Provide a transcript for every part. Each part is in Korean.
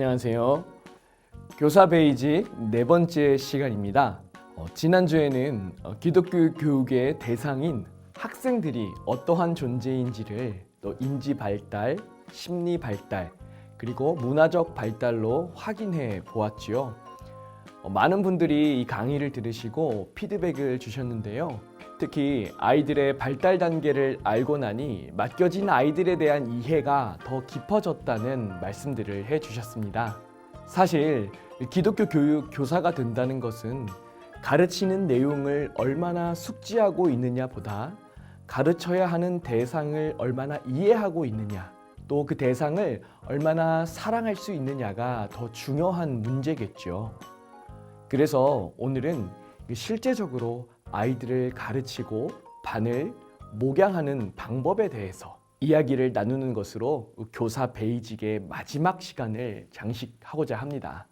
안녕하세요. 교사 베이직 네 번째 시간입니다. 지난주에는 기독교 교육의 대상인 학생들이 어떠한 존재인지를 또 인지 발달, 심리 발달, 그리고 문화적 발달로 확인해 보았지요. 많은 분들이 이 강의를 들으시고 피드백을 주셨는데요. 특히 아이들의 발달 단계를 알고 나니 맡겨진 아이들에 대한 이해가 더 깊어졌다는 말씀들을 해주셨습니다. 사실 기독교 교육 교사가 된다는 것은 가르치는 내용을 얼마나 숙지하고 있느냐보다 가르쳐야 하는 대상을 얼마나 이해하고 있느냐, 또 그 대상을 얼마나 사랑할 수 있느냐가 더 중요한 문제겠죠. 그래서 오늘은 실제적으로 아이들을 가르치고 반을 목양하는 방법에 대해서 이야기를 나누는 것으로 교사 베이직의 마지막 시간을 장식하고자 합니다.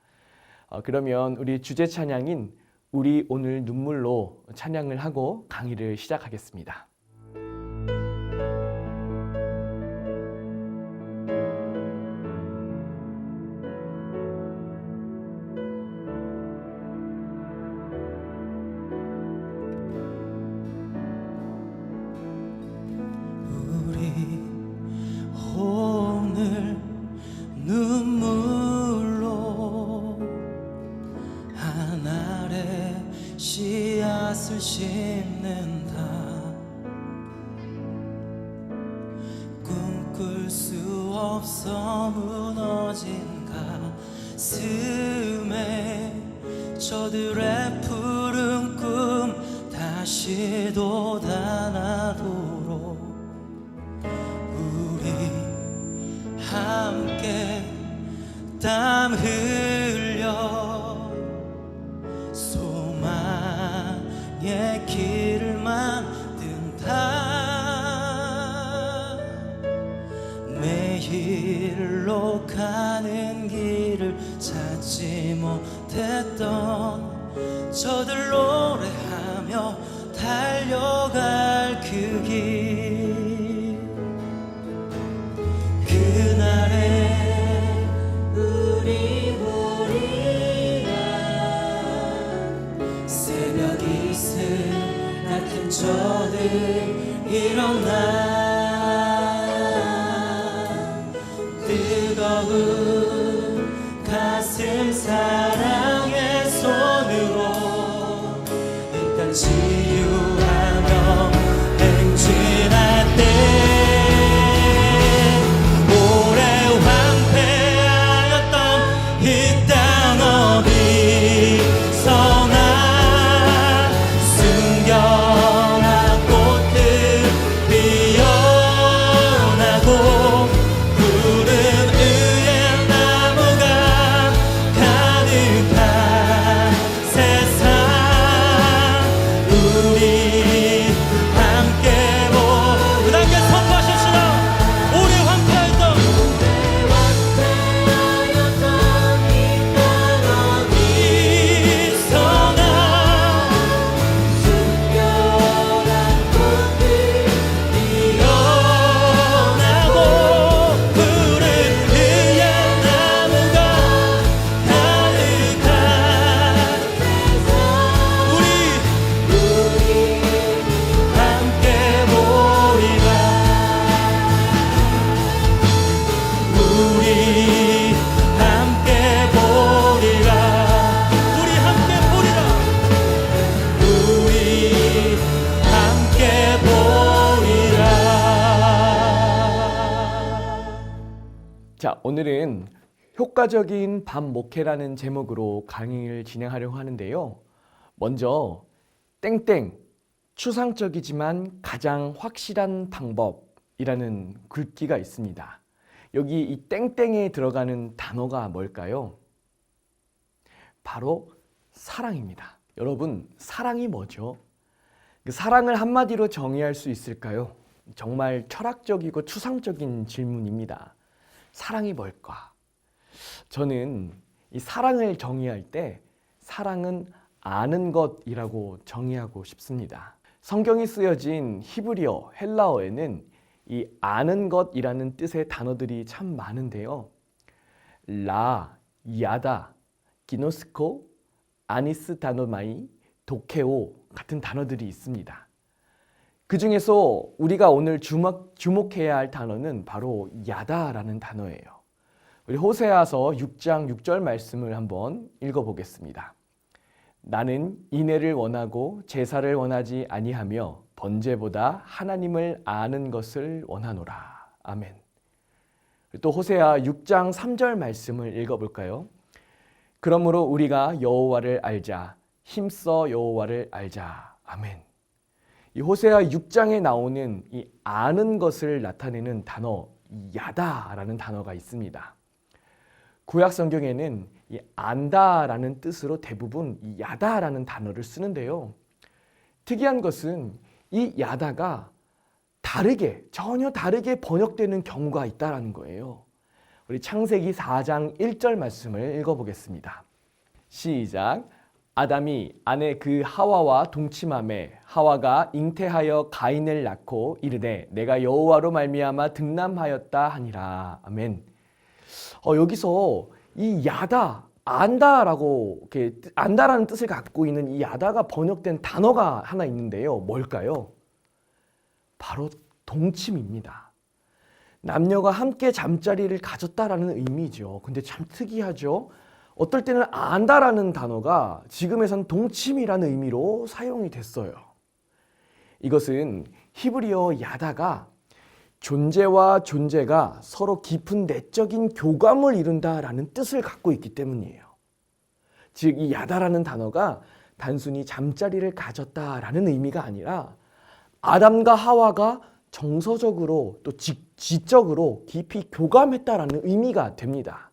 그러면 우리 주제 찬양인 우리 오늘 눈물로 찬양을 하고 강의를 시작하겠습니다. 심는다. 꿈꿀 수 없어 무너진 가슴에 저들의 푸른 꿈 다시 돋아나도록 우리 함께 땀 흘려 의 길을 만든다. 매일로 가는 길을 찾지 못했던 저들 노래하며 달려갈 그 길. 그날에 우리 모리라 새벽이 같은 저들 일어나 뜨거운 가슴 사랑의 손으로 일단 치유하며 행진할 때 오래 황폐하였던 이 땅 어디서나 자, 오늘은 효과적인 밤 목회라는 제목으로 강의를 진행하려고 하는데요. 먼저 땡땡, 추상적이지만 가장 확실한 방법이라는 글귀가 있습니다. 여기 이 땡땡에 들어가는 단어가 뭘까요? 바로 사랑입니다. 여러분, 사랑이 뭐죠? 그 사랑을 한마디로 정의할 수 있을까요? 정말 철학적이고 추상적인 질문입니다. 사랑이 뭘까? 저는 이 사랑을 정의할 때 사랑은 아는 것이라고 정의하고 싶습니다. 성경이 쓰여진 히브리어, 헬라어에는 이 아는 것이라는 뜻의 단어들이 참 많은데요. 라, 야다, 기노스코, 아니스타노마이, 도케오 같은 단어들이 있습니다. 그 중에서 우리가 오늘 주목해야 할 단어는 바로 야다라는 단어예요. 우리 호세아서 6장 6절 말씀을 한번 읽어보겠습니다. 나는 인애를 원하고 제사를 원하지 아니하며 번제보다 하나님을 아는 것을 원하노라. 아멘. 또 호세아 6장 3절 말씀을 읽어볼까요? 그러므로 우리가 여호와를 알자. 힘써 여호와를 알자. 아멘. 이 호세아 6장에 나오는 이 아는 것을 나타내는 단어 야다라는 단어가 있습니다. 구약 성경에는 이 안다라는 뜻으로 대부분 이 야다라는 단어를 쓰는데요. 특이한 것은 이 야다가 전혀 다르게 번역되는 경우가 있다는 거예요. 우리 창세기 4장 1절 말씀을 읽어보겠습니다. 시작. 아담이 아내 그 하와와 동침하매 하와가 잉태하여 가인을 낳고 이르되 내가 여호와로 말미암아 등남하였다 하니라. 아멘. 여기서 이 야다, 안다라고 이렇게 안다라는 뜻을 갖고 있는 이 야다가 번역된 단어가 하나 있는데요. 뭘까요? 바로 동침입니다. 남녀가 함께 잠자리를 가졌다라는 의미죠. 근데 참 특이하죠. 어떨 때는 안다라는 단어가 지금에선 동침이라는 의미로 사용이 됐어요. 이것은 히브리어 야다가 존재와 존재가 서로 깊은 내적인 교감을 이룬다라는 뜻을 갖고 있기 때문이에요. 즉, 이 야다라는 단어가 단순히 잠자리를 가졌다라는 의미가 아니라 아담과 하와가 정서적으로 또 지적으로 깊이 교감했다라는 의미가 됩니다.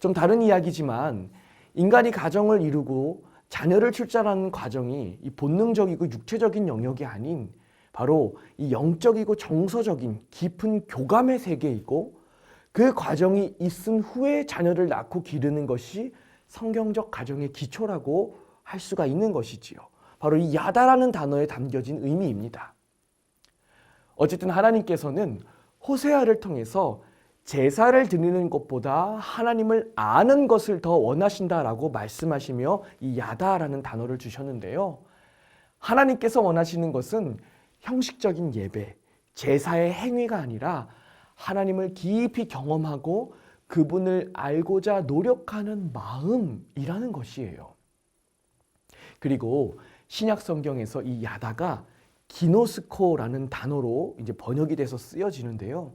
좀 다른 이야기지만 인간이 가정을 이루고 자녀를 출산하는 과정이 이 본능적이고 육체적인 영역이 아닌 바로 이 영적이고 정서적인 깊은 교감의 세계이고 그 과정이 있은 후에 자녀를 낳고 기르는 것이 성경적 가정의 기초라고 할 수가 있는 것이지요. 바로 이 야다라는 단어에 담겨진 의미입니다. 어쨌든 하나님께서는 호세아를 통해서 제사를 드리는 것보다 하나님을 아는 것을 더 원하신다라고 말씀하시며 이 야다라는 단어를 주셨는데요. 하나님께서 원하시는 것은 형식적인 예배, 제사의 행위가 아니라 하나님을 깊이 경험하고 그분을 알고자 노력하는 마음이라는 것이에요. 그리고 신약 성경에서 이 야다가 기노스코라는 단어로 이제 번역이 돼서 쓰여지는데요.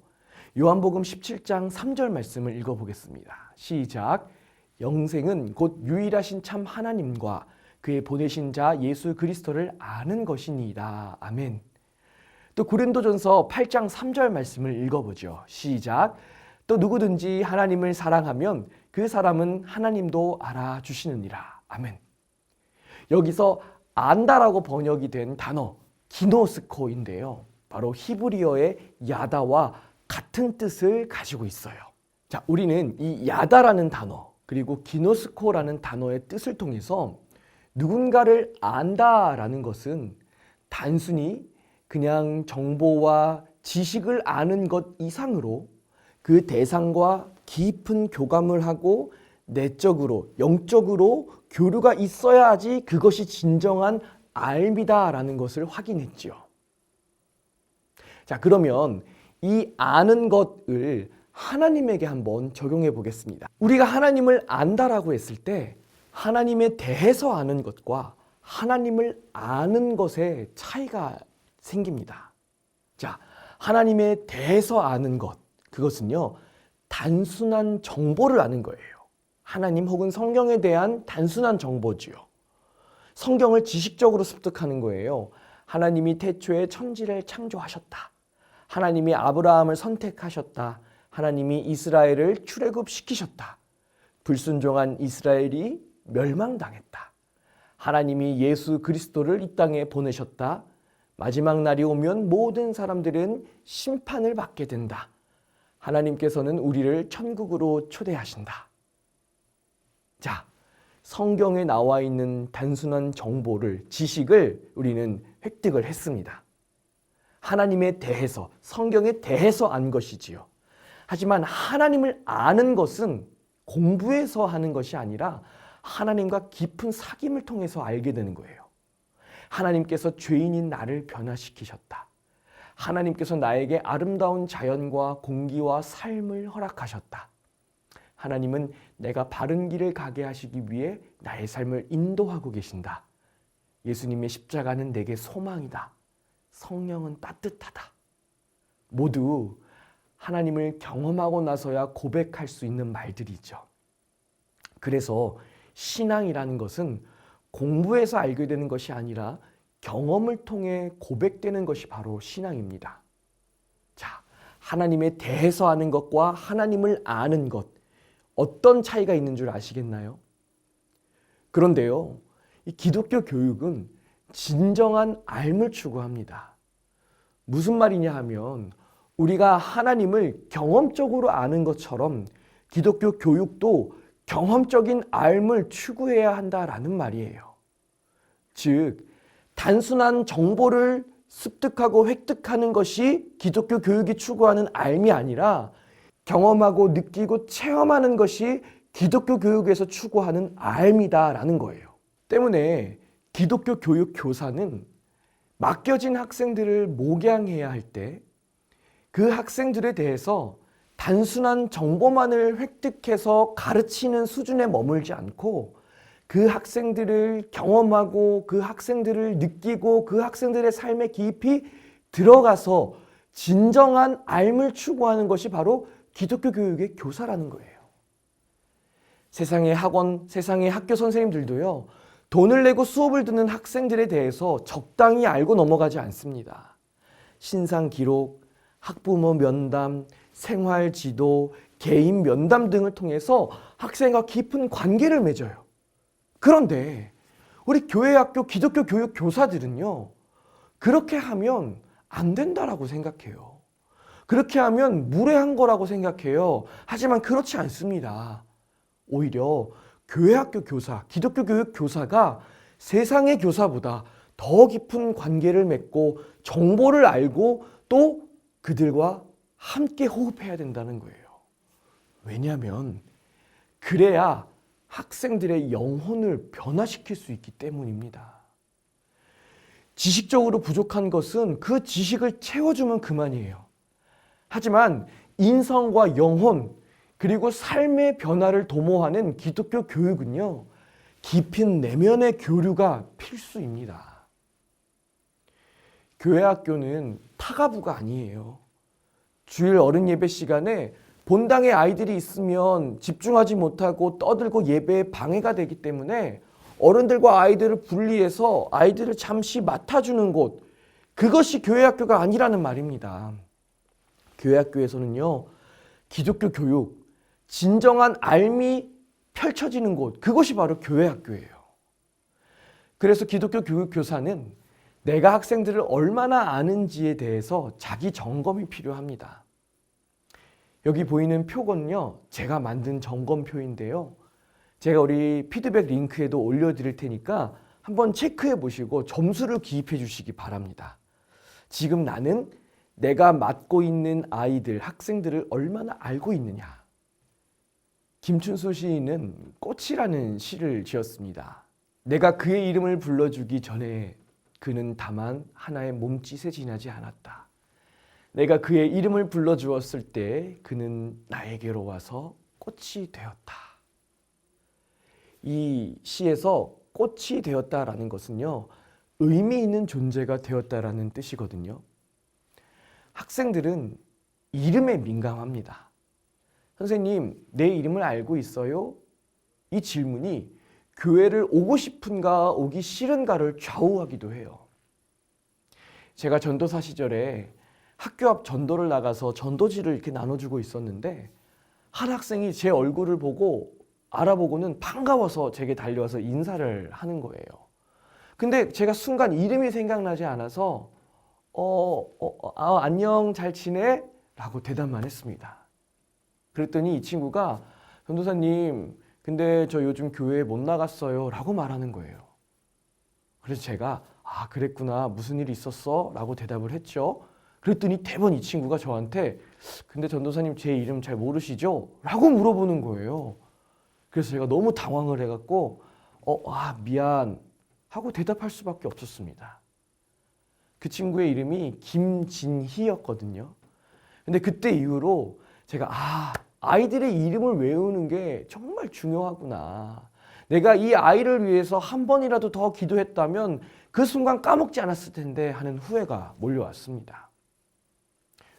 요한복음 17장 3절 말씀을 읽어보겠습니다. 시작. 영생은 곧 유일하신 참 하나님과 그의 보내신 자 예수 그리스도를 아는 것이니이다. 아멘. 또 고린도전서 8장 3절 말씀을 읽어보죠. 시작. 또 누구든지 하나님을 사랑하면 그 사람은 하나님도 알아주시느니라. 아멘. 여기서 안다라고 번역이 된 단어 기노스코인데요. 바로 히브리어의 야다와 같은 뜻을 가지고 있어요. 자, 우리는 이 야다라는 단어 그리고 기노스코라는 단어의 뜻을 통해서 누군가를 안다라는 것은 단순히 그냥 정보와 지식을 아는 것 이상으로 그 대상과 깊은 교감을 하고 내적으로, 영적으로 교류가 있어야지 그것이 진정한 알미다라는 것을 확인했지요. 자, 그러면 이 아는 것을 하나님에게 한번 적용해 보겠습니다. 우리가 하나님을 안다라고 했을 때 하나님에 대해서 아는 것과 하나님을 아는 것에 차이가 생깁니다. 자, 하나님에 대해서 아는 것, 그것은요, 단순한 정보를 아는 거예요. 하나님 혹은 성경에 대한 단순한 정보지요. 성경을 지식적으로 습득하는 거예요. 하나님이 태초에 천지를 창조하셨다. 하나님이 아브라함을 선택하셨다. 하나님이 이스라엘을 출애굽시키셨다. 불순종한 이스라엘이 멸망당했다. 하나님이 예수 그리스도를 이 땅에 보내셨다. 마지막 날이 오면 모든 사람들은 심판을 받게 된다. 하나님께서는 우리를 천국으로 초대하신다. 자, 성경에 나와 있는 단순한 정보를, 지식을 우리는 획득을 했습니다. 하나님에 대해서, 성경에 대해서 안 것이지요. 하지만 하나님을 아는 것은 공부해서 하는 것이 아니라 하나님과 깊은 사귐을 통해서 알게 되는 거예요. 하나님께서 죄인인 나를 변화시키셨다. 하나님께서 나에게 아름다운 자연과 공기와 삶을 허락하셨다. 하나님은 내가 바른 길을 가게 하시기 위해 나의 삶을 인도하고 계신다. 예수님의 십자가는 내게 소망이다. 성령은 따뜻하다. 모두 하나님을 경험하고 나서야 고백할 수 있는 말들이죠. 그래서 신앙이라는 것은 공부해서 알게 되는 것이 아니라 경험을 통해 고백되는 것이 바로 신앙입니다. 자, 하나님에 대해서 아는 것과 하나님을 아는 것, 어떤 차이가 있는 줄 아시겠나요? 그런데요, 이 기독교 교육은 진정한 알을 추구합니다. 무슨 말이냐 하면 우리가 하나님을 경험적으로 아는 것처럼 기독교 교육도 경험적인 알을 추구해야 한다라는 말이에요. 즉, 단순한 정보를 습득하고 획득하는 것이 기독교 교육이 추구하는 알이 아니라 경험하고 느끼고 체험하는 것이 기독교 교육에서 추구하는 알미다라는 거예요. 때문에 기독교 교육 교사는 맡겨진 학생들을 목양해야 할 때 그 학생들에 대해서 단순한 정보만을 획득해서 가르치는 수준에 머물지 않고 그 학생들을 경험하고 그 학생들을 느끼고 그 학생들의 삶에 깊이 들어가서 진정한 알을 추구하는 것이 바로 기독교 교육의 교사라는 거예요. 세상의 학원, 세상의 학교 선생님들도요, 돈을 내고 수업을 듣는 학생들에 대해서 적당히 알고 넘어가지 않습니다. 신상 기록, 학부모 면담, 생활 지도, 개인 면담 등을 통해서 학생과 깊은 관계를 맺어요. 그런데 우리 교회 학교 기독교 교육 교사들은요, 그렇게 하면 안 된다라고 생각해요. 그렇게 하면 무례한 거라고 생각해요. 하지만 그렇지 않습니다. 오히려 교회 학교 교사, 기독교 교육 교사가 세상의 교사보다 더 깊은 관계를 맺고 정보를 알고 또 그들과 함께 호흡해야 된다는 거예요. 왜냐하면 그래야 학생들의 영혼을 변화시킬 수 있기 때문입니다. 지식적으로 부족한 것은 그 지식을 채워주면 그만이에요. 하지만 인성과 영혼 그리고 삶의 변화를 도모하는 기독교 교육은요, 깊은 내면의 교류가 필수입니다. 교회 학교는 타가부가 아니에요. 주일 어른 예배 시간에 본당에 아이들이 있으면 집중하지 못하고 떠들고 예배에 방해가 되기 때문에 어른들과 아이들을 분리해서 아이들을 잠시 맡아주는 곳, 그것이 교회 학교가 아니라는 말입니다. 교회 학교에서는요, 기독교 교육, 진정한 알미 펼쳐지는 곳, 그것이 바로 교회 학교예요. 그래서 기독교 교육 교사는 내가 학생들을 얼마나 아는지에 대해서 자기 점검이 필요합니다. 여기 보이는 표건요, 제가 만든 점검표인데요. 제가 우리 피드백 링크에도 올려드릴 테니까 한번 체크해 보시고 점수를 기입해 주시기 바랍니다. 지금 나는 내가 맡고 있는 아이들, 학생들을 얼마나 알고 있느냐. 김춘수 시인은 꽃이라는 시를 지었습니다. 내가 그의 이름을 불러주기 전에 그는 다만 하나의 몸짓에 지나지 않았다. 내가 그의 이름을 불러주었을 때 그는 나에게로 와서 꽃이 되었다. 이 시에서 꽃이 되었다라는 것은요, 의미 있는 존재가 되었다라는 뜻이거든요. 학생들은 이름에 민감합니다. 선생님, 내 이름을 알고 있어요? 이 질문이 교회를 오고 싶은가 오기 싫은가를 좌우하기도 해요. 제가 전도사 시절에 학교 앞 전도를 나가서 전도지를 이렇게 나눠주고 있었는데 한 학생이 제 얼굴을 보고 알아보고는 반가워서 제게 달려와서 인사를 하는 거예요. 근데 제가 순간 이름이 생각나지 않아서 안녕, 잘 지내? 라고 대답만 했습니다. 그랬더니 이 친구가 전도사님, 근데 저 요즘 교회에 못 나갔어요 라고 말하는 거예요. 그래서 제가 그랬구나, 무슨 일이 있었어? 라고 대답을 했죠. 그랬더니 대번 이 친구가 저한테 근데 전도사님 제 이름 잘 모르시죠? 라고 물어보는 거예요. 그래서 제가 너무 당황을 해갖고 미안 하고 대답할 수밖에 없었습니다. 그 친구의 이름이 김진희였거든요. 근데 그때 이후로 제가 아이들의 이름을 외우는 게 정말 중요하구나. 내가 이 아이를 위해서 한 번이라도 더 기도했다면 그 순간 까먹지 않았을 텐데 하는 후회가 몰려왔습니다.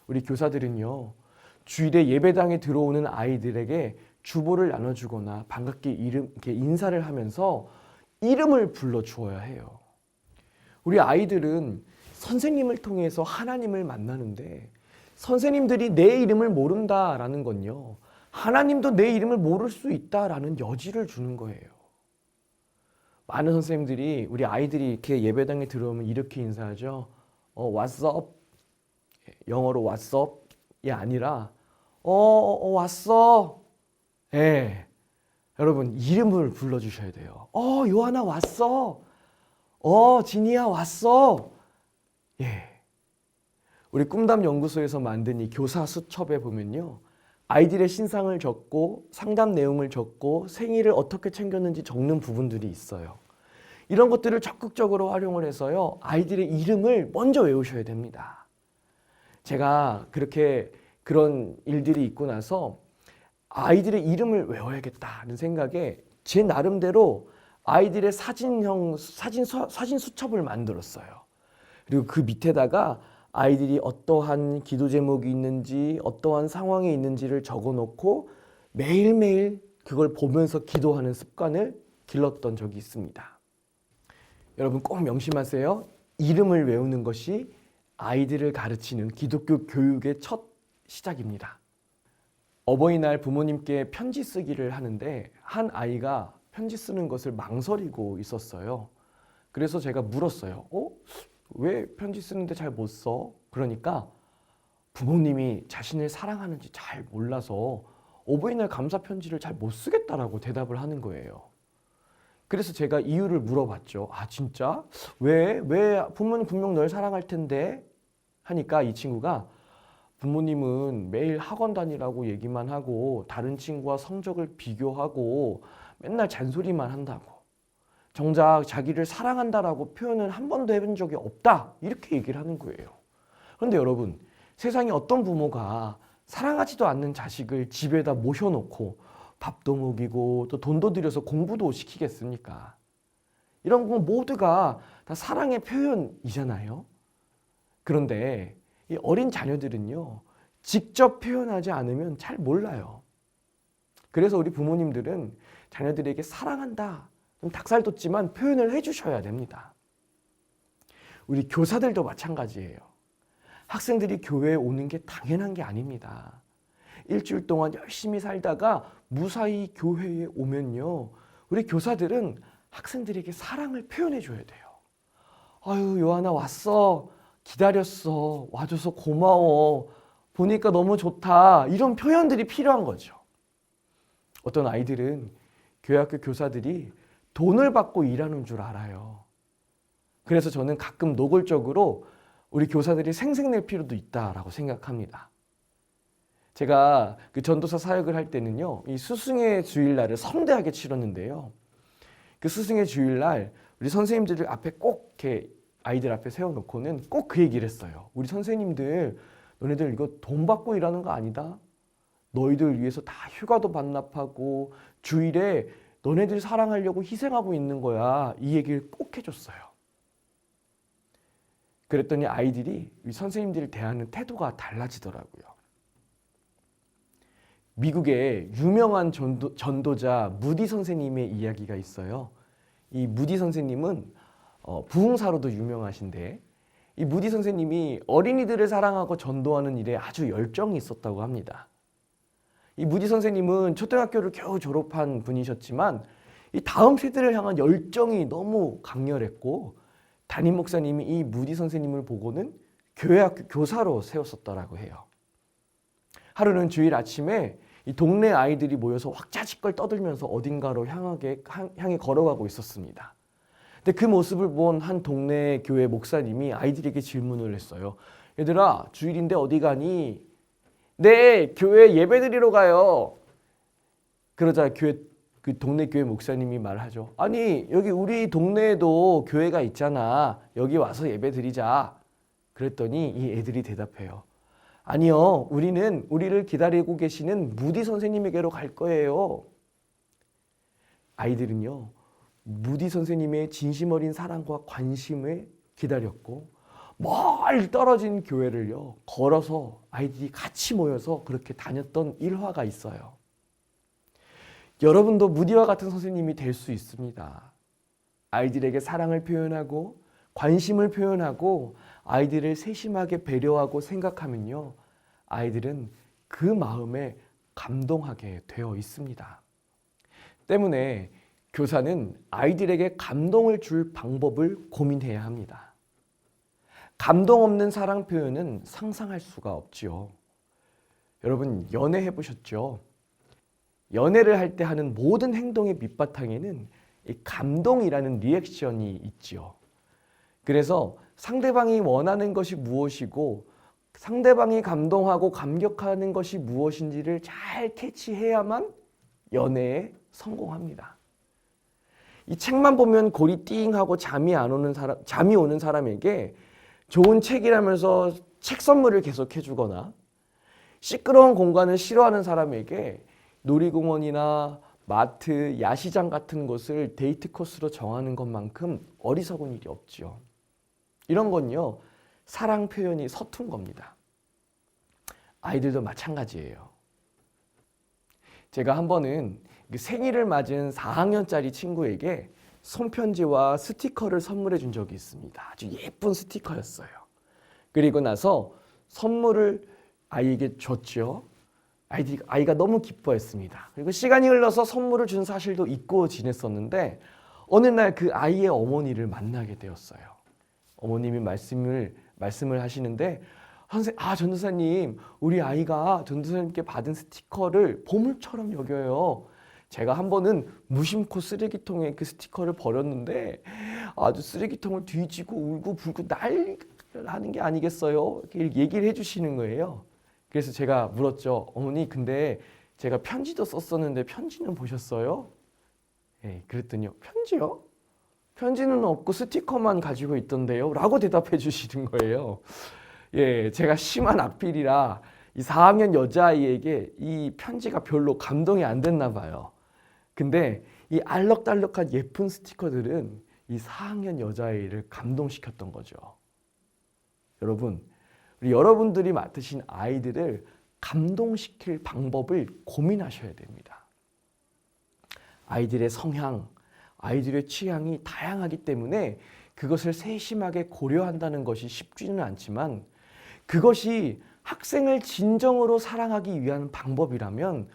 우리 교사들은요, 주일에 예배당에 들어오는 아이들에게 주보를 나눠주거나 반갑게 이렇게 인사를 하면서 이름을 불러주어야 해요. 우리 아이들은 선생님을 통해서 하나님을 만나는데 선생님들이 내 이름을 모른다라는 건요, 하나님도 내 이름을 모를 수 있다라는 여지를 주는 거예요. 많은 선생님들이 우리 아이들이 이렇게 예배당에 들어오면 이렇게 인사하죠. What's up? 영어로 What's up이 아니라 왔어. 예. 여러분 이름을 불러주셔야 돼요. 요한아 왔어. 진이야 왔어. 예. 우리 꿈담 연구소에서 만든 이 교사 수첩에 보면요, 아이들의 신상을 적고 상담 내용을 적고 생일을 어떻게 챙겼는지 적는 부분들이 있어요. 이런 것들을 적극적으로 활용을 해서요, 아이들의 이름을 먼저 외우셔야 됩니다. 제가 그런 일들이 있고 나서 아이들의 이름을 외워야겠다는 생각에 제 나름대로 아이들의 사진 수첩을 만들었어요. 그리고 그 밑에다가 아이들이 어떠한 기도 제목이 있는지, 어떠한 상황에 있는지를 적어놓고 매일매일 그걸 보면서 기도하는 습관을 길렀던 적이 있습니다. 여러분 꼭 명심하세요. 이름을 외우는 것이 아이들을 가르치는 기독교 교육의 첫 시작입니다. 어버이날 부모님께 편지 쓰기를 하는데 한 아이가 편지 쓰는 것을 망설이고 있었어요. 그래서 제가 물었어요. 왜 편지 쓰는데 잘 못 써? 그러니까 부모님이 자신을 사랑하는지 잘 몰라서 어버이날 감사 편지를 잘 못 쓰겠다라고 대답을 하는 거예요. 그래서 제가 이유를 물어봤죠. 진짜? 왜 부모님 분명 널 사랑할 텐데? 하니까 이 친구가 부모님은 매일 학원 다니라고 얘기만 하고 다른 친구와 성적을 비교하고 맨날 잔소리만 한다고. 정작 자기를 사랑한다라고 표현을 한 번도 해본 적이 없다. 이렇게 얘기를 하는 거예요. 그런데 여러분, 세상에 어떤 부모가 사랑하지도 않는 자식을 집에다 모셔놓고 밥도 먹이고 또 돈도 들여서 공부도 시키겠습니까? 이런 건 모두가 다 사랑의 표현이잖아요. 그런데 이 어린 자녀들은요, 직접 표현하지 않으면 잘 몰라요. 그래서 우리 부모님들은 자녀들에게 사랑한다, 좀 닭살 돋지만 표현을 해주셔야 됩니다. 우리 교사들도 마찬가지예요. 학생들이 교회에 오는 게 당연한 게 아닙니다. 일주일 동안 열심히 살다가 무사히 교회에 오면요, 우리 교사들은 학생들에게 사랑을 표현해 줘야 돼요. 요한아 왔어. 기다렸어. 와줘서 고마워. 보니까 너무 좋다. 이런 표현들이 필요한 거죠. 어떤 아이들은 교회 학교 교사들이 돈을 받고 일하는 줄 알아요. 그래서 저는 가끔 노골적으로 우리 교사들이 생색낼 필요도 있다라고 생각합니다. 제가 그 전도사 사역을 할 때는요, 이 스승의 주일날을 성대하게 치렀는데요. 그 스승의 주일날 우리 선생님들 앞에 꼭 이렇게 아이들 앞에 세워놓고는 꼭 그 얘기를 했어요. 우리 선생님들, 너네들 이거 돈 받고 일하는 거 아니다? 너희들 위해서 다 휴가도 반납하고 주일에 너네들 사랑하려고 희생하고 있는 거야. 이 얘기를 꼭 해줬어요. 그랬더니 아이들이 우리 선생님들을 대하는 태도가 달라지더라고요. 미국의 유명한 전도자 무디 선생님의 이야기가 있어요. 이 무디 선생님은 부흥사로도 유명하신데, 이 무디 선생님이 어린이들을 사랑하고 전도하는 일에 아주 열정이 있었다고 합니다. 이 무디 선생님은 초등학교를 겨우 졸업한 분이셨지만 이 다음 세대를 향한 열정이 너무 강렬했고, 담임 목사님이 이 무디 선생님을 보고는 교회 학교 교사로 세웠었다라고 해요. 하루는 주일 아침에 이 동네 아이들이 모여서 왁자지껄 떠들면서 어딘가로 향해 걸어가고 있었습니다. 근데 그 모습을 본 한 동네 교회 목사님이 아이들에게 질문을 했어요. 얘들아, 주일인데 어디 가니? 네, 교회 예배 드리러 가요. 그러자 교회 그 동네 교회 목사님이 말하죠. 아니, 여기 우리 동네에도 교회가 있잖아. 여기 와서 예배 드리자. 그랬더니 이 애들이 대답해요. 아니요, 우리는 우리를 기다리고 계시는 무디 선생님에게로 갈 거예요. 아이들은요, 무디 선생님의 진심 어린 사랑과 관심을 기다렸고, 멀리 떨어진 교회를요, 걸어서 아이들이 같이 모여서 그렇게 다녔던 일화가 있어요. 여러분도 무디와 같은 선생님이 될 수 있습니다. 아이들에게 사랑을 표현하고 관심을 표현하고 아이들을 세심하게 배려하고 생각하면요, 아이들은 그 마음에 감동하게 되어 있습니다. 때문에 교사는 아이들에게 감동을 줄 방법을 고민해야 합니다. 감동 없는 사랑 표현은 상상할 수가 없지요. 여러분, 연애해 보셨죠? 연애를 할 때 하는 모든 행동의 밑바탕에는 이 감동이라는 리액션이 있지요. 그래서 상대방이 원하는 것이 무엇이고 상대방이 감동하고 감격하는 것이 무엇인지를 잘 캐치해야만 연애에 성공합니다. 이 책만 보면 골이 띵하고 잠이 오는 사람에게 좋은 책이라면서 책 선물을 계속 해주거나, 시끄러운 공간을 싫어하는 사람에게 놀이공원이나 마트, 야시장 같은 곳을 데이트 코스로 정하는 것만큼 어리석은 일이 없지요. 이런 건요, 사랑 표현이 서툰 겁니다. 아이들도 마찬가지예요. 제가 한 번은 생일을 맞은 4학년짜리 친구에게 손편지와 스티커를 선물해 준 적이 있습니다. 아주 예쁜 스티커였어요. 그리고 나서 선물을 아이에게 줬죠. 아이가 너무 기뻐했습니다. 그리고 시간이 흘러서 선물을 준 사실도 잊고 지냈었는데, 어느 날 그 아이의 어머니를 만나게 되었어요. 어머님이 말씀을 하시는데, 전도사님, 우리 아이가 전도사님께 받은 스티커를 보물처럼 여겨요. 제가 한 번은 무심코 쓰레기통에 그 스티커를 버렸는데 아주 쓰레기통을 뒤지고 울고 불고 난리를 하는 게 아니겠어요? 이렇게 얘기를 해주시는 거예요. 그래서 제가 물었죠. 어머니, 근데 제가 편지도 썼었는데 편지는 보셨어요? 그랬더니요. 편지요? 편지는 없고 스티커만 가지고 있던데요? 라고 대답해 주시는 거예요. 제가 심한 악필이라 이 4학년 여자아이에게 이 편지가 별로 감동이 안 됐나 봐요. 근데 이 알록달록한 예쁜 스티커들은 이 4학년 여자아이를 감동시켰던 거죠. 여러분, 여러분들이 맡으신 아이들을 감동시킬 방법을 고민하셔야 됩니다. 아이들의 성향, 아이들의 취향이 다양하기 때문에 그것을 세심하게 고려한다는 것이 쉽지는 않지만, 그것이 학생을 진정으로 사랑하기 위한 방법이라면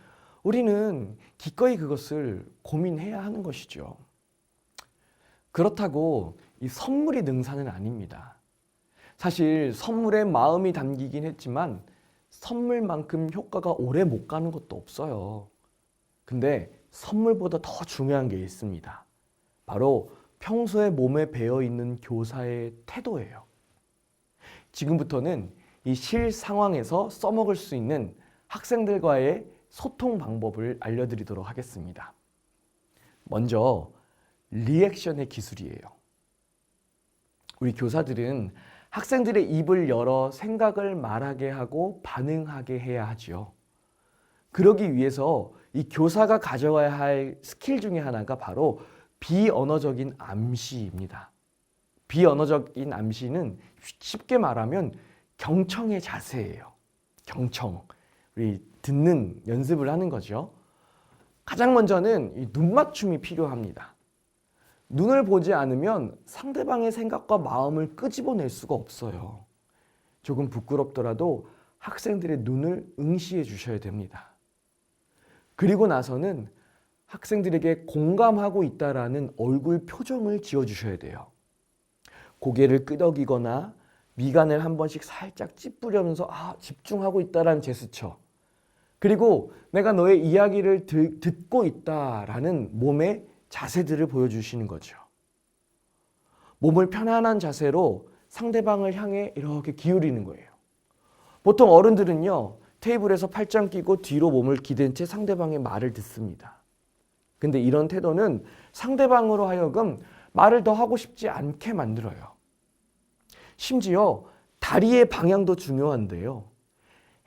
우리는 기꺼이 그것을 고민해야 하는 것이죠. 그렇다고 이 선물이 능사는 아닙니다. 사실 선물에 마음이 담기긴 했지만 선물만큼 효과가 오래 못 가는 것도 없어요. 근데 선물보다 더 중요한 게 있습니다. 바로 평소에 몸에 배어있는 교사의 태도예요. 지금부터는 이 실 상황에서 써먹을 수 있는 학생들과의 소통 방법을 알려드리도록 하겠습니다. 먼저 리액션의 기술이에요. 우리 교사들은 학생들의 입을 열어 생각을 말하게 하고 반응하게 해야 하죠. 그러기 위해서 이 교사가 가져가야 할 스킬 중에 하나가 바로 비언어적인 암시입니다. 비언어적인 암시는 쉽게 말하면 경청의 자세예요. 경청. 우리 듣는 연습을 하는 거죠. 가장 먼저는 이 눈맞춤이 필요합니다. 눈을 보지 않으면 상대방의 생각과 마음을 끄집어낼 수가 없어요. 조금 부끄럽더라도 학생들의 눈을 응시해 주셔야 됩니다. 그리고 나서는 학생들에게 공감하고 있다라는 얼굴 표정을 지어주셔야 돼요. 고개를 끄덕이거나 미간을 한 번씩 살짝 찌푸리면서 집중하고 있다라는 제스처. 그리고 내가 너의 이야기를 듣고 있다라는 몸의 자세들을 보여주시는 거죠. 몸을 편안한 자세로 상대방을 향해 이렇게 기울이는 거예요. 보통 어른들은요, 테이블에서 팔짱 끼고 뒤로 몸을 기댄 채 상대방의 말을 듣습니다. 근데 이런 태도는 상대방으로 하여금 말을 더 하고 싶지 않게 만들어요. 심지어 다리의 방향도 중요한데요.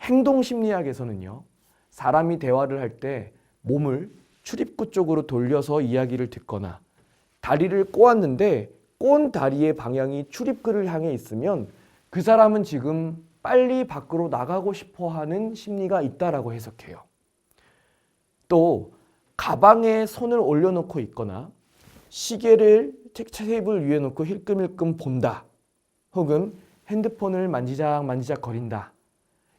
행동 심리학에서는요, 사람이 대화를 할 때 몸을 출입구 쪽으로 돌려서 이야기를 듣거나 다리를 꼬았는데 꼬은 다리의 방향이 출입구를 향해 있으면 그 사람은 지금 빨리 밖으로 나가고 싶어 하는 심리가 있다라고 해석해요. 또 가방에 손을 올려놓고 있거나 시계를 테이블 위에 놓고 힐끔힐끔 본다. 혹은 핸드폰을 만지작 거린다.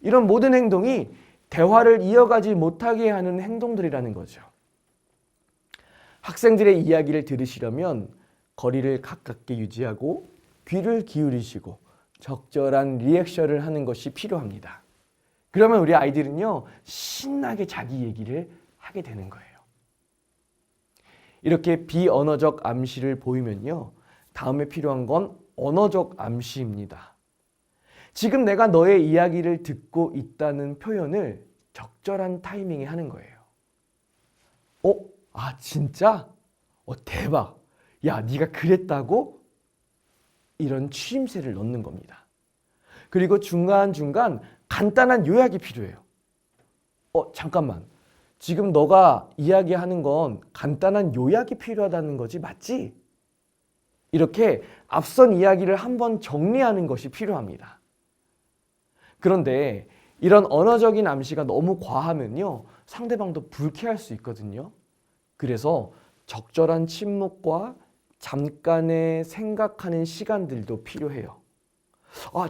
이런 모든 행동이 대화를 이어가지 못하게 하는 행동들이라는 거죠. 학생들의 이야기를 들으시려면 거리를 가깝게 유지하고 귀를 기울이시고 적절한 리액션을 하는 것이 필요합니다. 그러면 우리 아이들은요, 신나게 자기 얘기를 하게 되는 거예요. 이렇게 비언어적 암시를 보이면요, 다음에 필요한 건 언어적 암시입니다. 지금 내가 너의 이야기를 듣고 있다는 표현을 적절한 타이밍에 하는 거예요. 아 진짜? 대박. 야, 네가 그랬다고? 이런 추임새를 넣는 겁니다. 그리고 중간중간 간단한 요약이 필요해요. 잠깐만. 지금 너가 이야기하는 건 간단한 요약이 필요하다는 거지, 맞지? 이렇게 앞선 이야기를 한번 정리하는 것이 필요합니다. 그런데 이런 언어적인 암시가 너무 과하면요, 상대방도 불쾌할 수 있거든요. 그래서 적절한 침묵과 잠깐의 생각하는 시간들도 필요해요.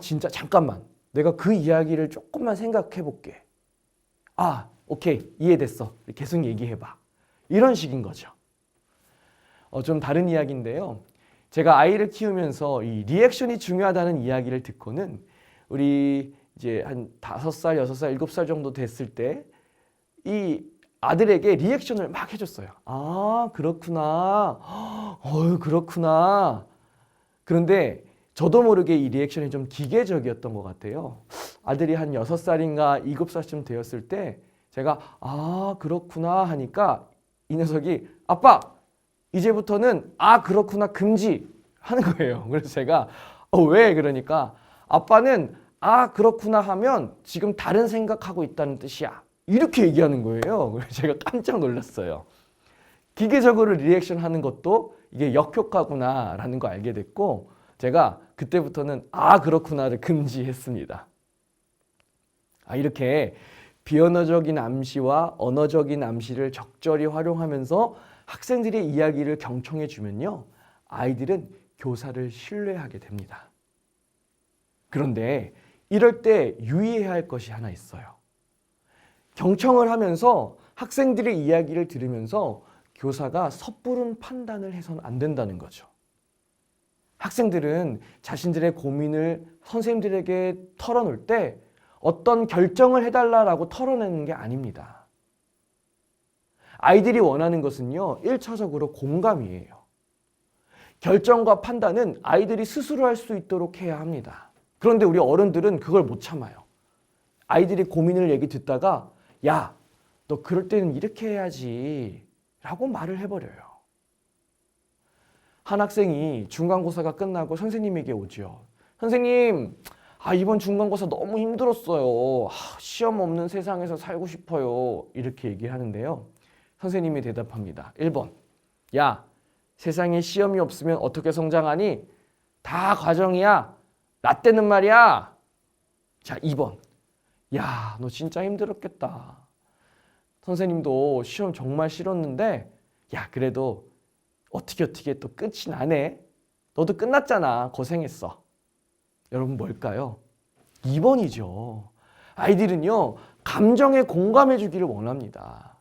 진짜 잠깐만. 내가 그 이야기를 조금만 생각해 볼게. 오케이. 이해됐어. 계속 얘기해봐. 이런 식인 거죠. 좀 다른 이야기인데요. 제가 아이를 키우면서 이 리액션이 중요하다는 이야기를 듣고는 우리 이제 한 5살, 6살, 7살 정도 됐을 때 이 아들에게 리액션을 막 해줬어요. 그렇구나. 그렇구나. 그런데 저도 모르게 이 리액션이 좀 기계적이었던 것 같아요. 아들이 한 6살인가 7살쯤 되었을 때 제가 그렇구나 하니까 이 녀석이 아빠! 이제부터는 그렇구나 금지 하는 거예요. 그래서 제가 왜? 그러니까 아빠는 그렇구나 하면 지금 다른 생각하고 있다는 뜻이야. 이렇게 얘기하는 거예요. 그래서 제가 깜짝 놀랐어요. 기계적으로 리액션 하는 것도 이게 역효과구나 라는 거 알게 됐고, 제가 그때부터는 그렇구나를 금지했습니다. 이렇게 비언어적인 암시와 언어적인 암시를 적절히 활용하면서 학생들의 이야기를 경청해 주면요, 아이들은 교사를 신뢰하게 됩니다. 그런데 이럴 때 유의해야 할 것이 하나 있어요. 경청을 하면서 학생들의 이야기를 들으면서 교사가 섣부른 판단을 해서는 안 된다는 거죠. 학생들은 자신들의 고민을 선생님들에게 털어놓을 때 어떤 결정을 해달라고 털어내는 게 아닙니다. 아이들이 원하는 것은요, 1차적으로 공감이에요. 결정과 판단은 아이들이 스스로 할 수 있도록 해야 합니다. 그런데 우리 어른들은 그걸 못 참아요. 아이들이 고민을 얘기 듣다가 야, 너 그럴 때는 이렇게 해야지 라고 말을 해버려요. 한 학생이 중간고사가 끝나고 선생님에게 오죠. 선생님, 이번 중간고사 너무 힘들었어요. 시험 없는 세상에서 살고 싶어요. 이렇게 얘기하는데요. 선생님이 대답합니다. 1번, 야, 세상에 시험이 없으면 어떻게 성장하니? 다 과정이야. 라떼는 말이야. 자, 2번, 야, 너 진짜 힘들었겠다. 선생님도 시험 정말 싫었는데 야, 그래도 어떻게 또 끝이 나네. 너도 끝났잖아. 고생했어. 여러분 뭘까요? 2번이죠. 아이들은요, 감정에 공감해 주기를 원합니다.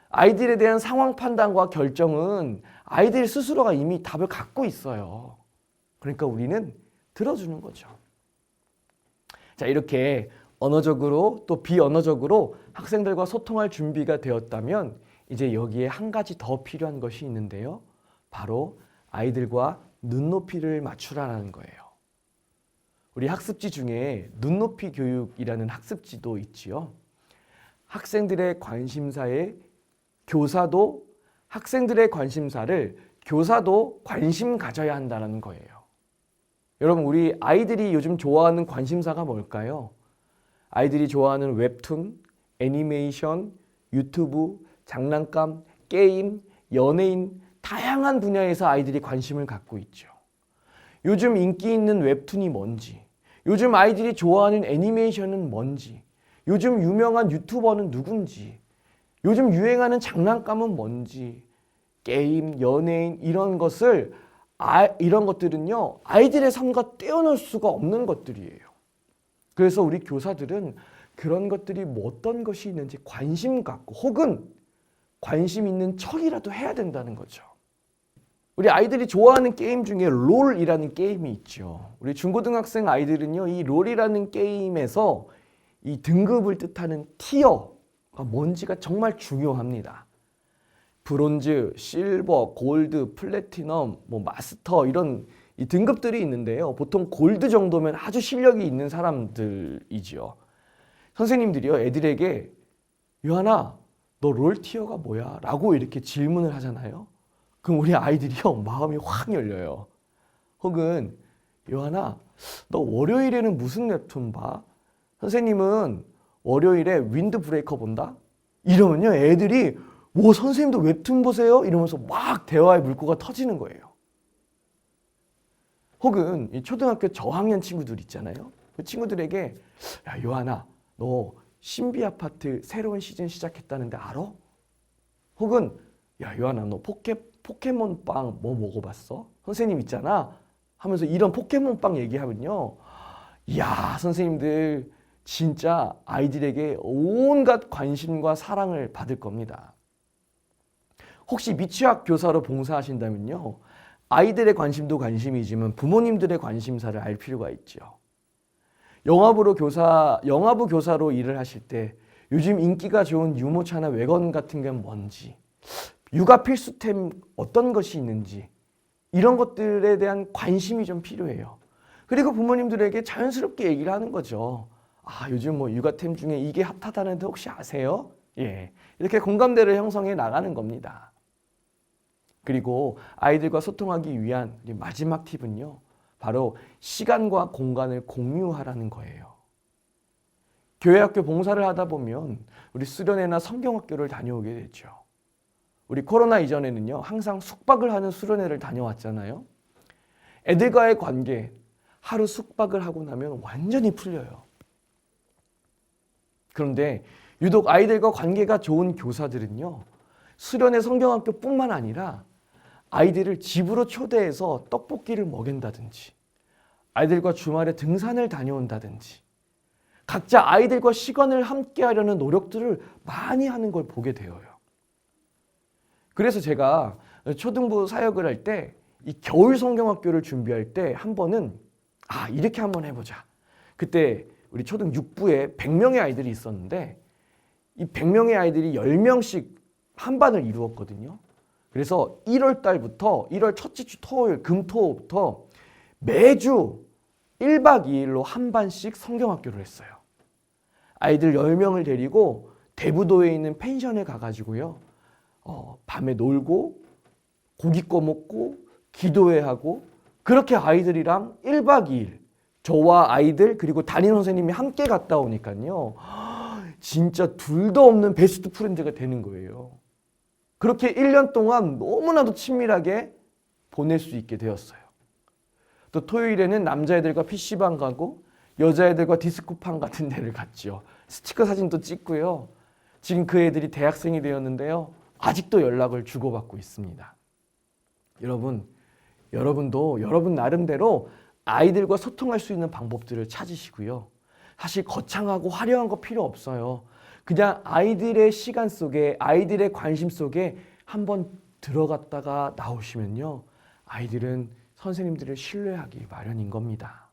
아이들에 대한 상황 판단과 결정은 아이들 스스로가 이미 답을 갖고 있어요. 그러니까 우리는 들어주는 거죠. 자, 이렇게 언어적으로 또 비언어적으로 학생들과 소통할 준비가 되었다면 이제 여기에 한 가지 더 필요한 것이 있는데요. 바로 아이들과 눈높이를 맞추라는 거예요. 우리 학습지 중에 눈높이 교육이라는 학습지도 있지요. 학생들의 관심사에 교사도 학생들의 관심사를 교사도 관심 가져야 한다는 거예요. 여러분, 우리 아이들이 요즘 좋아하는 관심사가 뭘까요? 아이들이 좋아하는 웹툰, 애니메이션, 유튜브, 장난감, 게임, 연예인, 다양한 분야에서 아이들이 관심을 갖고 있죠. 요즘 인기 있는 웹툰이 뭔지, 요즘 아이들이 좋아하는 애니메이션은 뭔지, 요즘 유명한 유튜버는 누군지, 요즘 유행하는 장난감은 뭔지, 게임, 연예인 이런 것들은요, 아이들의 삶과 떼어놓을 수가 없는 것들이에요. 그래서 우리 교사들은 그런 것들이 뭐 어떤 것이 있는지 관심 갖고 혹은 관심 있는 척이라도 해야 된다는 거죠. 우리 아이들이 좋아하는 게임 중에 롤이라는 게임이 있죠. 우리 중고등학생 아이들은요, 이 롤이라는 게임에서 이 등급을 뜻하는 티어가 뭔지가 정말 중요합니다. 브론즈, 실버, 골드, 플래티넘, 마스터 이런 이 등급들이 있는데요. 보통 골드 정도면 아주 실력이 있는 사람들이지요. 선생님들이요, 애들에게 요한아, 너 롤 티어가 뭐야? 라고 이렇게 질문을 하잖아요. 그럼 우리 아이들이요, 마음이 확 열려요. 혹은 요한아, 너 월요일에는 무슨 웹툰 봐? 선생님은 월요일에 윈드 브레이커 본다? 이러면요, 애들이 선생님도 웹툰 보세요? 이러면서 막 대화의 물꼬가 터지는 거예요. 혹은 이 초등학교 저학년 친구들 있잖아요. 그 친구들에게 야, 요한아, 너 신비 아파트 새로운 시즌 시작했다는데 알아? 혹은 야, 요한아, 너 포켓몬 빵 뭐 먹어봤어? 선생님 있잖아 하면서 이런 포켓몬 빵 얘기하면요, 이야, 선생님들 진짜 아이들에게 온갖 관심과 사랑을 받을 겁니다. 혹시 미취학 교사로 봉사하신다면요, 아이들의 관심도 관심이지만 부모님들의 관심사를 알 필요가 있죠. 영화부 교사로 일을 하실 때 요즘 인기가 좋은 유모차나 외건 같은 게 뭔지, 육아 필수템 어떤 것이 있는지 이런 것들에 대한 관심이 좀 필요해요. 그리고 부모님들에게 자연스럽게 얘기를 하는 거죠. 아, 요즘 육아템 중에 이게 핫하다는데 혹시 아세요? 예, 이렇게 공감대를 형성해 나가는 겁니다. 그리고 아이들과 소통하기 위한 마지막 팁은요, 바로 시간과 공간을 공유하라는 거예요. 교회 학교 봉사를 하다 보면 우리 수련회나 성경학교를 다녀오게 되죠. 우리 코로나 이전에는요, 항상 숙박을 하는 수련회를 다녀왔잖아요. 애들과의 관계, 하루 숙박을 하고 나면 완전히 풀려요. 그런데 유독 아이들과 관계가 좋은 교사들은요, 수련회 성경학교뿐만 아니라 아이들을 집으로 초대해서 떡볶이를 먹인다든지, 아이들과 주말에 등산을 다녀온다든지, 각자 아이들과 시간을 함께 하려는 노력들을 많이 하는 걸 보게 되어요. 그래서 제가 초등부 사역을 할 때 이 겨울 성경학교를 준비할 때 한 번은 이렇게 한번 해보자. 그때 우리 초등 6부에 100명의 아이들이 있었는데 이 100명의 아이들이 10명씩 한 반을 이루었거든요. 그래서 1월 달부터 1월 첫째 주 토요일, 금토부터 매주 1박 2일로 한 반씩 성경학교를 했어요. 아이들 10명을 데리고 대부도에 있는 펜션에 가가지고요, 밤에 놀고 고기 꺼 먹고 기도회 하고, 그렇게 아이들이랑 1박 2일 저와 아이들 그리고 담임 선생님이 함께 갔다 오니까요, 진짜 둘도 없는 베스트 프렌드가 되는 거예요. 그렇게 1년 동안 너무나도 친밀하게 보낼 수 있게 되었어요. 또 토요일에는 남자애들과 PC방 가고 여자애들과 디스코팡 같은 데를 갔죠. 스티커 사진도 찍고요. 지금 그 애들이 대학생이 되었는데요, 아직도 연락을 주고받고 있습니다. 여러분도 여러분 나름대로 아이들과 소통할 수 있는 방법들을 찾으시고요. 사실 거창하고 화려한 거 필요 없어요. 그냥 아이들의 시간 속에, 아이들의 관심 속에 한번 들어갔다가 나오시면요, 아이들은 선생님들을 신뢰하기 마련인 겁니다.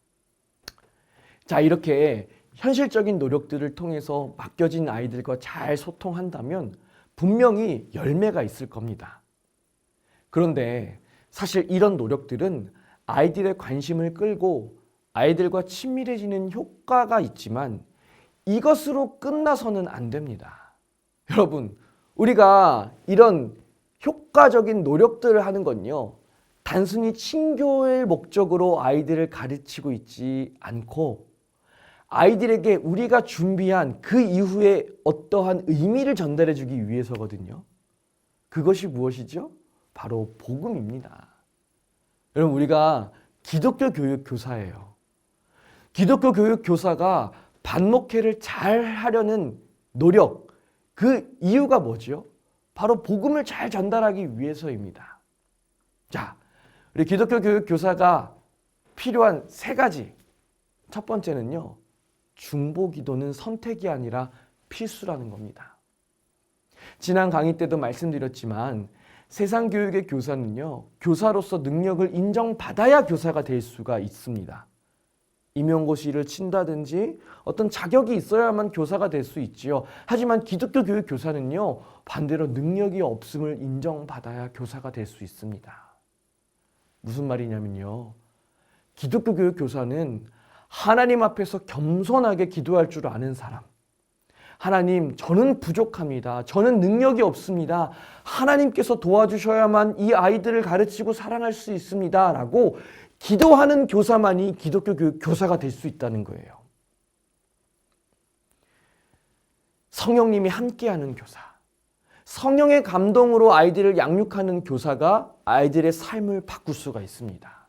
자, 이렇게 현실적인 노력들을 통해서 맡겨진 아이들과 잘 소통한다면 분명히 열매가 있을 겁니다. 그런데 사실 이런 노력들은 아이들의 관심을 끌고 아이들과 친밀해지는 효과가 있지만 이것으로 끝나서는 안 됩니다. 여러분, 우리가 이런 효과적인 노력들을 하는 건요, 단순히 친교의 목적으로 아이들을 가르치고 있지 않고 아이들에게 우리가 준비한 그 이후에 어떠한 의미를 전달해 주기 위해서거든요. 그것이 무엇이죠? 바로 복음입니다. 여러분, 우리가 기독교 교육 교사예요. 기독교 교육 교사가 반목회를 잘 하려는 노력, 그 이유가 뭐죠? 바로 복음을 잘 전달하기 위해서입니다. 자, 우리 기독교 교육 교사가 필요한 3가지. 첫 번째는요, 중보 기도는 선택이 아니라 필수라는 겁니다. 지난 강의 때도 말씀드렸지만 세상 교육의 교사는요, 교사로서 능력을 인정받아야 교사가 될 수가 있습니다. 임용고시를 친다든지 어떤 자격이 있어야만 교사가 될 수 있지요. 하지만 기독교 교육 교사는요, 반대로 능력이 없음을 인정받아야 교사가 될 수 있습니다. 무슨 말이냐면요, 기독교 교육 교사는 하나님 앞에서 겸손하게 기도할 줄 아는 사람, 하나님, 저는 부족합니다. 저는 능력이 없습니다. 하나님께서 도와주셔야만 이 아이들을 가르치고 사랑할 수 있습니다. 라고 기도하는 교사만이 기독교 교육 교사가 될 수 있다는 거예요. 성령님이 함께하는 교사, 성령의 감동으로 아이들을 양육하는 교사가 아이들의 삶을 바꿀 수가 있습니다.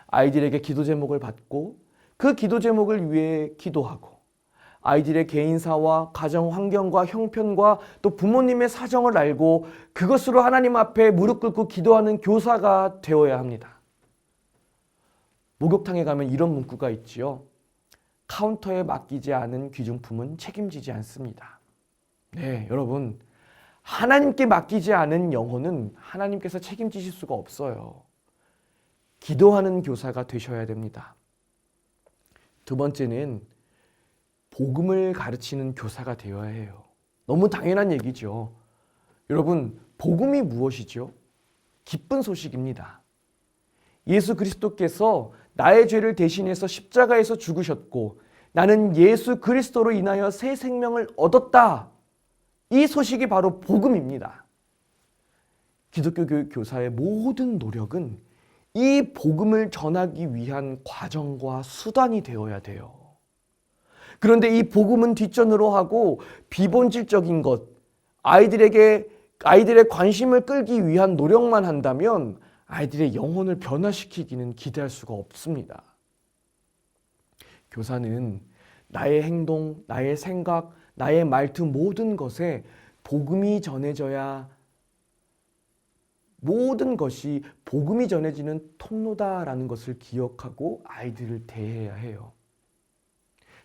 아이들에게 기도 제목을 받고 그 기도 제목을 위해 기도하고 아이들의 개인사와 가정 환경과 형편과 또 부모님의 사정을 알고 그것으로 하나님 앞에 무릎 꿇고 기도하는 교사가 되어야 합니다. 목욕탕에 가면 이런 문구가 있지요. 카운터에 맡기지 않은 귀중품은 책임지지 않습니다. 네, 여러분, 하나님께 맡기지 않은 영혼은 하나님께서 책임지실 수가 없어요. 기도하는 교사가 되셔야 됩니다. 두 번째는 복음을 가르치는 교사가 되어야 해요. 너무 당연한 얘기죠. 여러분, 복음이 무엇이죠? 기쁜 소식입니다. 예수 그리스도께서 나의 죄를 대신해서 십자가에서 죽으셨고 나는 예수 그리스도로 인하여 새 생명을 얻었다. 이 소식이 바로 복음입니다. 기독교 교육 교사의 모든 노력은 이 복음을 전하기 위한 과정과 수단이 되어야 돼요. 그런데 이 복음은 뒷전으로 하고 비본질적인 것, 아이들의 관심을 끌기 위한 노력만 한다면 아이들의 영혼을 변화시키기는 기대할 수가 없습니다. 교사는 나의 행동, 나의 생각, 나의 말투 모든 것에 복음이 전해져야 모든 것이 복음이 전해지는 통로다라는 것을 기억하고 아이들을 대해야 해요.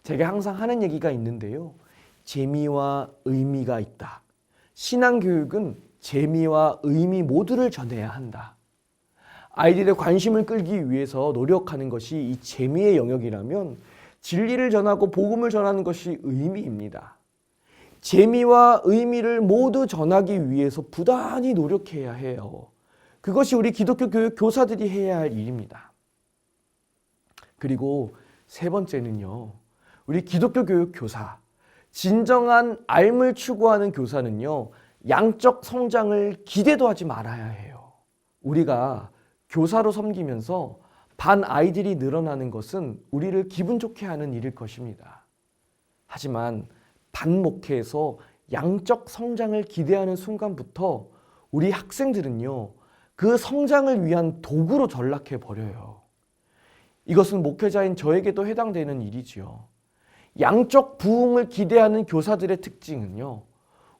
제가 항상 하는 얘기가 있는데요. 재미와 의미가 있다. 신앙교육은 재미와 의미 모두를 전해야 한다. 아이들의 관심을 끌기 위해서 노력하는 것이 이 재미의 영역이라면 진리를 전하고 복음을 전하는 것이 의미입니다. 재미와 의미를 모두 전하기 위해서 부단히 노력해야 해요. 그것이 우리 기독교 교육 교사들이 해야 할 일입니다. 그리고 세 번째는요. 우리 기독교 교육 교사, 진정한 알 추구하는 교사는요. 양적 성장을 기대도 하지 말아야 해요. 우리가 교사로 섬기면서 반 아이들이 늘어나는 것은 우리를 기분 좋게 하는 일일 것입니다. 하지만 반목회에서 양적 성장을 기대하는 순간부터 우리 학생들은요, 그 성장을 위한 도구로 전락해 버려요. 이것은 목회자인 저에게도 해당되는 일이지요. 양적 부흥을 기대하는 교사들의 특징은요,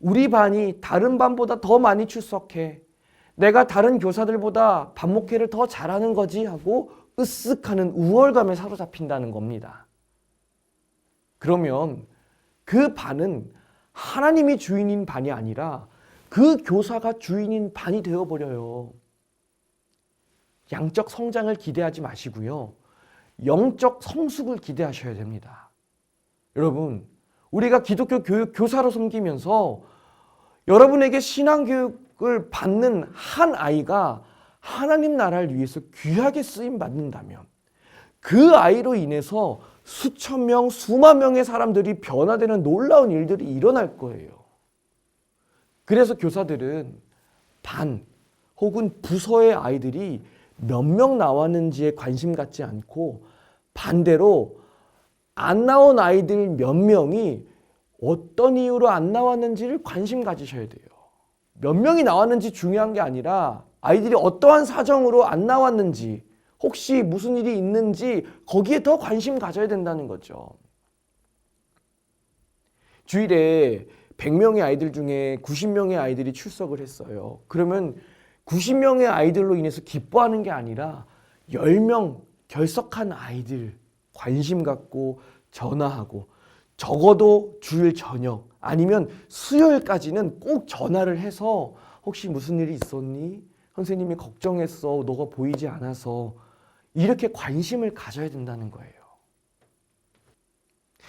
우리 반이 다른 반보다 더 많이 출석해. 내가 다른 교사들보다 반목회를 더 잘하는 거지 하고 으쓱하는 우월감에 사로잡힌다는 겁니다. 그러면 그 반은 하나님이 주인인 반이 아니라 그 교사가 주인인 반이 되어버려요. 양적 성장을 기대하지 마시고요. 영적 성숙을 기대하셔야 됩니다. 여러분, 우리가 기독교 교육 교사로 섬기면서 여러분에게 신앙교육을 받는 한 아이가 하나님 나라를 위해서 귀하게 쓰임 받는다면 그 아이로 인해서 수천 명, 수만 명의 사람들이 변화되는 놀라운 일들이 일어날 거예요. 그래서 교사들은 반 혹은 부서의 아이들이 몇 명 나왔는지에 관심 갖지 않고 반대로 안 나온 아이들 몇 명이 어떤 이유로 안 나왔는지를 관심 가지셔야 돼요. 몇 명이 나왔는지 중요한 게 아니라 아이들이 어떠한 사정으로 안 나왔는지, 혹시 무슨 일이 있는지 거기에 더 관심 가져야 된다는 거죠. 주일에 100명의 아이들 중에 90명의 아이들이 출석을 했어요. 그러면 90명의 아이들로 인해서 기뻐하는 게 아니라 10명 결석한 아이들 관심 갖고 전화하고, 적어도 주일 저녁 아니면 수요일까지는 꼭 전화를 해서 혹시 무슨 일이 있었니? 선생님이 걱정했어. 너가 보이지 않아서. 이렇게 관심을 가져야 된다는 거예요.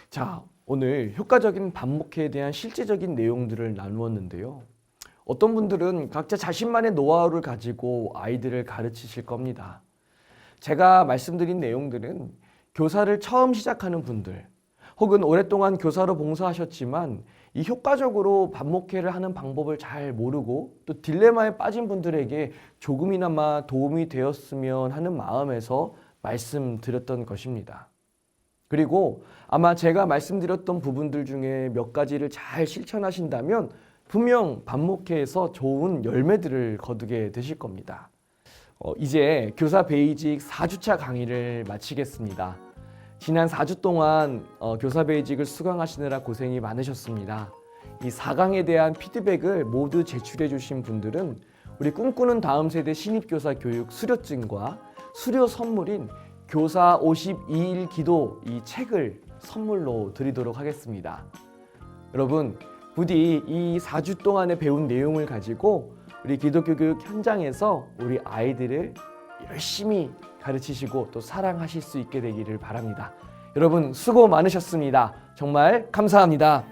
자, 오늘 효과적인 반목회에 대한 실제적인 내용들을 나누었는데요. 어떤 분들은 각자 자신만의 노하우를 가지고 아이들을 가르치실 겁니다. 제가 말씀드린 내용들은 교사를 처음 시작하는 분들, 혹은 오랫동안 교사로 봉사하셨지만 이 효과적으로 반목회를 하는 방법을 잘 모르고 또 딜레마에 빠진 분들에게 조금이나마 도움이 되었으면 하는 마음에서 말씀드렸던 것입니다. 그리고 아마 제가 말씀드렸던 부분들 중에 몇 가지를 잘 실천하신다면 분명 반목회에서 좋은 열매들을 거두게 되실 겁니다. 이제 교사 베이직 4주차 강의를 마치겠습니다. 지난 4주 동안 교사 베이직을 수강하시느라 고생이 많으셨습니다. 이 4강에 대한 피드백을 모두 제출해 주신 분들은 우리 꿈꾸는 다음 세대 신입교사 교육 수료증과 수료 선물인 교사 52일 기도 이 책을 선물로 드리도록 하겠습니다. 여러분, 부디 이 4주 동안에 배운 내용을 가지고 우리 기독교 교육 현장에서 우리 아이들을 열심히 가르치시고 또 사랑하실 수 있게 되기를 바랍니다. 여러분 수고 많으셨습니다. 정말 감사합니다.